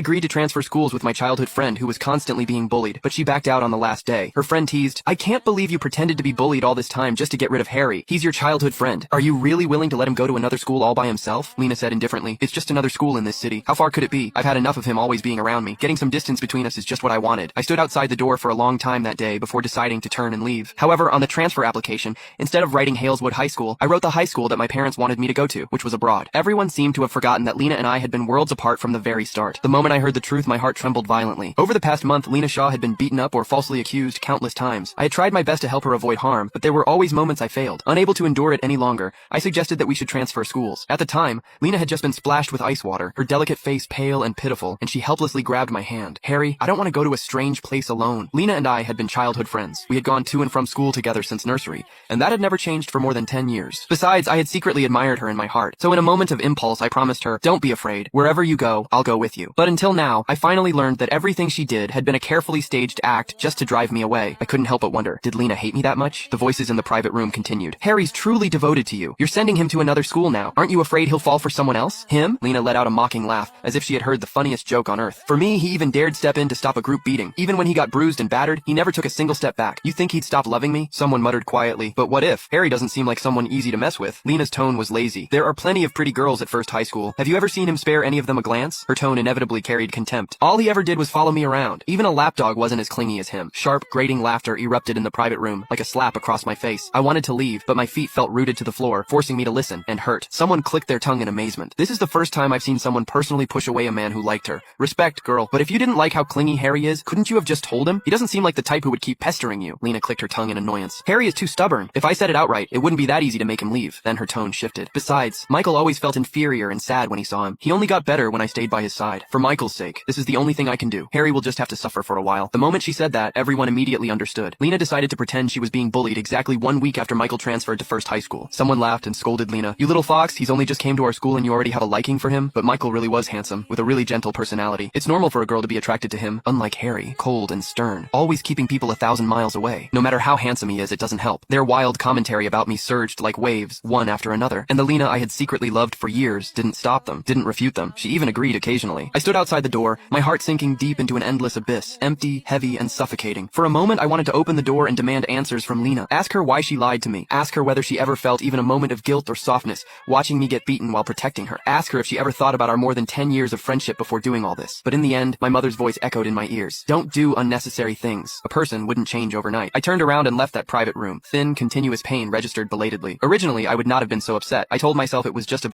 agreed to transfer schools with my childhood friend who was constantly being bullied, but she backed out on the last day. Her friend teased, "I can't believe you pretended to be bullied all this time just to get rid of Harry. He's your childhood friend. Are you really willing to let him go to another school all by himself?" Lena said indifferently, "It's just another school in this city. How far could it be? I've had enough of him always being around me. Getting some distance between us is just what I wanted." I stood outside the door for a long time that day before deciding to turn and leave. However, on the transfer application, instead of writing Haleswood High School, I wrote the high school that my parents wanted me to go to, which was abroad. Everyone seemed to have forgotten that Lena and I had been worlds apart from the very start. The moment I heard the truth, my heart trembled violently. Over the past month, Lena Shaw had been beaten up or falsely accused countless times. I had tried my best to help her avoid harm, but there were always moments I failed. Unable to endure it any longer, I suggested that we should transfer schools. At the time, Lena had just been splashed with ice water, her delicate face pale and pitiful, and she helplessly grabbed my hand. "Harry, I don't want to go to a strange place alone." Lena and I had been childhood friends. We had gone to and from school together since nursery, and that had never changed for more than 10 years. Besides, I had secretly admired her in my heart. So in a moment of impulse, I promised her, "Don't be afraid. Wherever you go, I'll go with you." But until now, I finally learned that everything she did had been a carefully staged act just to drive me away. I couldn't help but wonder, did Lena hate me that much? The voices in the private room continued. "Harry's truly devoted to you. You're sending him to another school now. Aren't you afraid he'll fall for someone else?" "Him?" Lena let out a mocking laugh, as if she had heard the funniest joke on earth. "For me, he even dared step in to stop a group beating. Even when he got bruised and battered, he never took a single step back. You think he'd stop loving me?" Someone muttered quietly, "But what if? Harry doesn't seem like someone easy to mess with." Lena's tone was lazy. "There are plenty of pretty girls at First High School. Have you ever seen him spare any of them a glance?" Her tone inevitably carried contempt. "All he ever did was follow me around. Even a lapdog wasn't as clingy as him." Sharp, grating laughter erupted in the private room, like a slap across my face. I wanted to leave, but my feet felt rooted to the floor, forcing me to listen, and hurt. Someone clicked their tongue in amazement. "This is the first time I've seen someone personally push away a man who liked her. Respect, girl, but if you didn't like how clingy Harry is, couldn't you have just told him? He doesn't seem like the type who would keep pestering you." Lena clicked her tongue in annoyance. "Harry is too stubborn. If I said it outright, it wouldn't be that easy to make him leave." Then her tone shifted. "Besides, Michael always felt inferior and sad when he saw him. He only got better when I stayed by his side. For Michael's sake, this is the only thing I can do. Harry will just have to suffer for a while." The moment she said that, everyone immediately understood. Lena decided to pretend she was being bullied exactly 1 week after Michael transferred to First High School. Someone laughed and scolded Lena. "You little fox, he's only just came to our school and you already have a liking for him?" But Michael really was handsome, with a really gentle personality. It's normal for a girl to be attracted to him, unlike Harry, cold and stern, always keeping people 1,000 miles away. No matter how handsome he is, it doesn't help. Their wild commentary about me surged like waves, one after another, and the Lena I had secretly loved for years didn't stop them, didn't refute them. She even agreed occasionally. I stood outside the door, my heart sinking deep into an endless abyss, empty, heavy, and suffocating. For a moment, I wanted to open the door and demand answers from Lena. Ask her why she lied to me. Ask her whether she ever felt even a moment of guilt or softness, watching me get beaten while protecting her. Ask her if she ever thought about our more than 10 years of friendship before doing all this. But in the end, my mother's voice echoed in my ears. "Don't do unnecessary things. A person wouldn't change overnight." I turned around and left that private room. Thin, continuous pain registered belatedly. Originally, I would not have been so upset. I told myself it was just a